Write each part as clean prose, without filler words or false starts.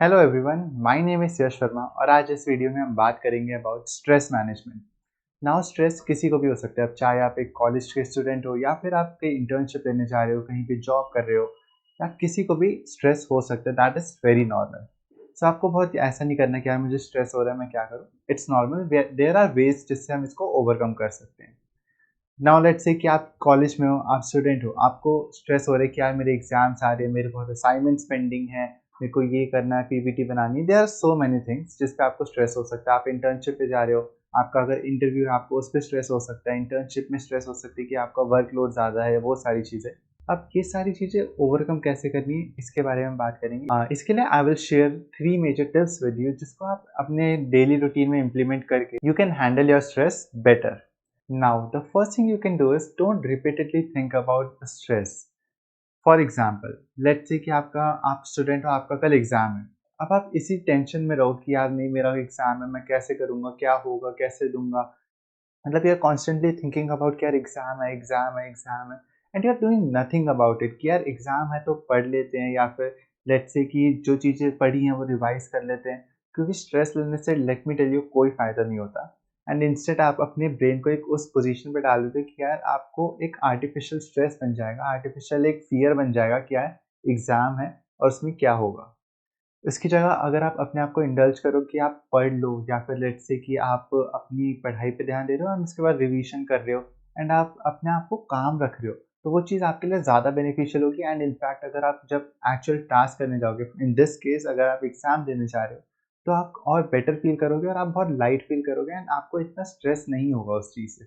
Hello everyone, my name is Yash Verma और आज इस वीडियो में हम बात करेंगे about stress management. Now stress किसी को भी हो सकता है, अब चाहे आप एक कॉलेज के स्टूडेंट हो या फिर आप कहीं इंटर्नशिप लेने जा रहे हो, कहीं पे जॉब कर रहे हो, या किसी को भी स्ट्रेस हो सकता है। That is very normal. So आपको बहुत ऐसा नहीं करना कि यार मुझे स्ट्रेस हो रहा है, मैं क्या करूँ। It's normal, there are ways जिससे हम इसको ओवरकम कर सकते हैं। नाउ लेट्स से कि आप कॉलेज में हो, आप स्टूडेंट हो, आपको स्ट्रेस हो रहा है कि यार मेरे एग्जाम्स आ रहे हैं, मेरे बहुत असाइनमेंट्स पेंडिंग है, मेरे को ये करना है, पीपीटी बनानी है। There are so many things जिस पे आपको स्ट्रेस हो सकता है। आप इंटर्नशिप पे जा रहे हो, आपका अगर इंटरव्यू है आपको उस पर स्ट्रेस हो सकता है। इंटर्नशिप में स्ट्रेस हो सकती है कि आपका वर्कलोड ज़्यादा है, वो सारी चीज़ें। अब ये सारी चीज़ें ओवरकम कैसे करनी है इसके बारे में बात करेंगे। इसके लिए I will share 3 major tips with you जिसको आप अपने डेली रूटीन में इम्प्लीमेंट करके you can handle your stress better. Now, the first thing you can do is don't repeatedly think about the stress. For example let's say कि आप student हो, आपका कल एग्जाम है। अब आप इसी टेंशन में रहो कि यार नहीं मेरा एग्जाम है, मैं कैसे करूँगा, क्या होगा, कैसे दूंगा। मतलब you are constantly thinking about कि यार एग्जाम है, एग्जाम है, एग्जाम है, and you are doing nothing about it कि यार एग्जाम है तो पढ़ लेते हैं, या फिर लेट्स से कि जो चीज़ें पढ़ी हैं वो रिवाइज कर लेते हैं। क्योंकि स्ट्रेस लेने से लेट मी टेल यू कोई फ़ायदा नहीं होता। एंड इंस्टेड आप अपने ब्रेन को एक उस पोजीशन पे डाल देते हो कि यार आपको एक आर्टिफिशियल स्ट्रेस बन जाएगा, आर्टिफिशियल एक फियर बन जाएगा कि यार एग्ज़ाम है और उसमें क्या होगा। इसकी जगह अगर आप अपने आप को इंडल्ज करो कि आप पढ़ लो, या फिर लेट्स से कि आप अपनी पढ़ाई पे ध्यान दे रहे हो और उसके बाद रिवीजन कर रहे हो, एंड आप अपने आप को काम रख रहे हो, तो वो चीज़ आपके लिए ज़्यादा बेनिफिशियल होगी। एंड इनफैक्ट अगर आप जब एक्चुअल टास्क करने जाओगे, इन दिस केस अगर आप एग्जाम देने जा रहे हो, तो आप और बेटर फील करोगे और आप बहुत लाइट फील करोगे एंड आपको इतना स्ट्रेस नहीं होगा उस चीज़ से।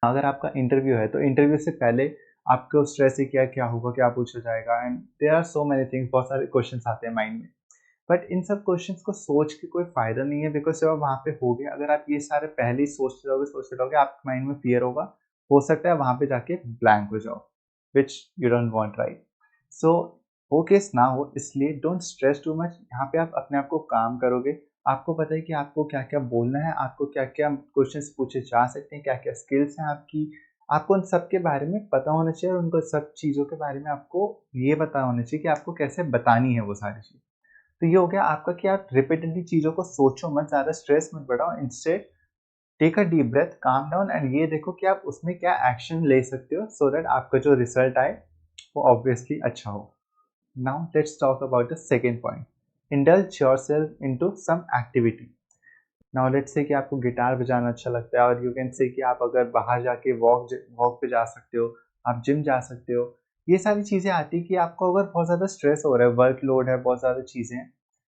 अगर आपका इंटरव्यू है तो इंटरव्यू से पहले आपको स्ट्रेस है क्या क्या होगा, क्या पूछा जाएगा, and there are so many things, बहुत सारे क्वेश्चंस आते हैं माइंड में। बट इन सब क्वेश्चंस को सोच के कोई फ़ायदा नहीं है, बिकॉज़ जब आप वहाँ पे होगे, अगर आप ये सारे पहले ही सोचते रहोगे, आपके माइंड में फ़ियर होगा, हो सकता है वहाँ पे जाके ब्लैंक हो जाओ, which you don't want, right? So वो केस ना हो इसलिए डोंट स्ट्रेस टू मच। यहाँ पे आप अपने आप को काम करोगे, आपको पता है कि आपको क्या-क्या बोलना है, आपको क्या-क्या क्वेश्चंस पूछे जा सकते हैं, क्या-क्या स्किल्स हैं आपकी, आपको उन सब के बारे में पता होना चाहिए और उनको सब चीज़ों के बारे में आपको ये पता होना चाहिए कि आपको कैसे बतानी है वो सारी चीज़। तो ये हो गया आपका कि आप रिपीटेडली चीज़ों को सोचो मत, ज़्यादा स्ट्रेस मत बढ़ाओ, instead take a deep breath, calm down and ये देखो कि आप उसमें क्या एक्शन ले सकते हो सो दैट आपका जो रिजल्ट आए वो ऑब्वियसली अच्छा हो। Now let's talk about the second point, indulge yourself into some activity. Now let's say कि आपको गिटार बजाना अच्छा लगता है और यू कैन से कि आप अगर बाहर जाके वॉक पे जा सकते हो, आप जिम जा सकते हो। ये सारी चीज़ें आती हैं कि आपको अगर बहुत ज़्यादा स्ट्रेस हो रहा है, वर्कलोड है, बहुत ज़्यादा चीज़ें हैं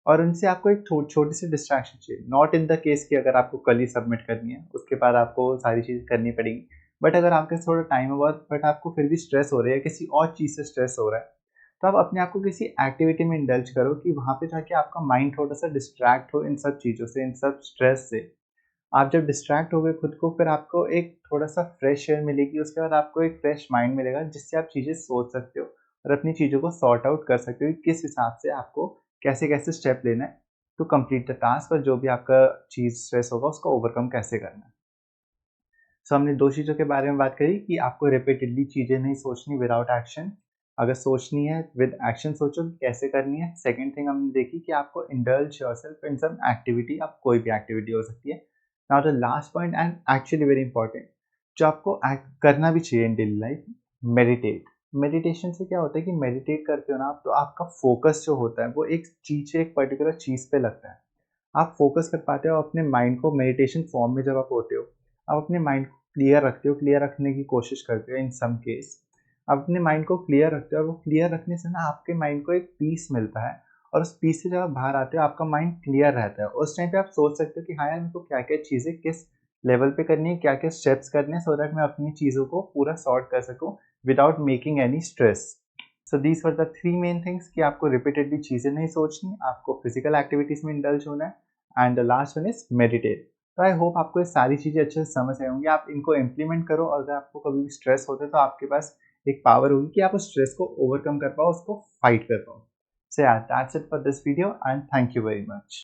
और उनसे आपको एक छोटी सी डिस्ट्रैक्शन चाहिए। नॉट इन द केस कि अगर आपको कल ही सबमिट करनी है, उसके बाद आपको वो सारी चीज़ें करनी पड़ेंगी। बट अगर आपके पास थोड़ा टाइम है बहुत, बट आपको फिर भी स्ट्रेस हो रही है, किसी और चीज़ से स्ट्रेस हो रहा है, तो आप अपने आप को किसी एक्टिविटी में इंडल्ज करो कि वहाँ पे जाके आपका माइंड थोड़ा-सा डिस्ट्रैक्ट हो इन सब चीज़ों से, इन सब स्ट्रेस से। आप जब डिस्ट्रैक्ट हो गए खुद को, फिर आपको एक थोड़ा-सा फ्रेश एयर मिलेगी, उसके बाद आपको एक फ्रेश माइंड मिलेगा जिससे आप चीज़ें सोच सकते हो और अपनी चीज़ों को सॉर्ट आउट कर सकते हो कि किस हिसाब से आपको कैसे-कैसे स्टेप लेना है टू कंप्लीट द टास्क, और जो भी आपका चीज़ स्ट्रेस होगा उसको ओवरकम कैसे करना है। सो हमने 2 चीज़ों के बारे में बात करी कि आपको रिपीटेडली चीज़ें नहीं सोचनी विदाउट एक्शन। अगर सोचनी है विद एक्शन सोचो कि कैसे करनी है। सेकंड थिंग हमने देखी कि आपको indulge yourself in some activity, अब कोई भी एक्टिविटी हो सकती है। Now the last point and actually very important, जो आपको एक्ट करना भी चाहिए in daily life, meditate. Meditation से क्या होता है कि मेडिटेट करते हो ना आप, तो आपका फोकस जो होता है वो एक चीज़ से एक पर्टिकुलर चीज़ पे लगता है। आप फ़ोकस कर पाते हो अपने माइंड को, मेडिटेशन फॉर्म में जब आप होते हो, आप अपने माइंड को क्लियर रखते हो, क्लियर रखने की कोशिश करते हो इन सम केस। आप अपने माइंड को क्लियर रखते हो और वो क्लियर रखने से ना आपके माइंड को एक पीस मिलता है, और उस पीस से जब आप बाहर आते हो आपका माइंड क्लियर रहता है। उस टाइम पे आप सोच सकते हो कि हाँ यार, मेरे को क्या-क्या चीज़ें किस लेवल पे करनी है, क्या-क्या स्टेप्स करने हैं, सो दैट मैं अपनी चीज़ों को पूरा सॉर्ट कर सकूँ without making any stress. So these were the 3 main things कि आपको रिपीटेडली चीज़ें नहीं सोचनी, आपको फिज़िकल एक्टिविटीज़ में इंडल्ज होना है and the last one is meditate. तो आई होप आपको ये सारी चीज़ें अच्छे से समझ आई होंगी। आप इनको इम्प्लीमेंट करो और अगर आपको कभी भी स्ट्रेस होता है तो आपके पास एक पावर होगी कि आप उस स्ट्रेस को ओवरकम कर पाओ, उसको फाइट कर पाओ। सो या that's it for this video and thank you very much.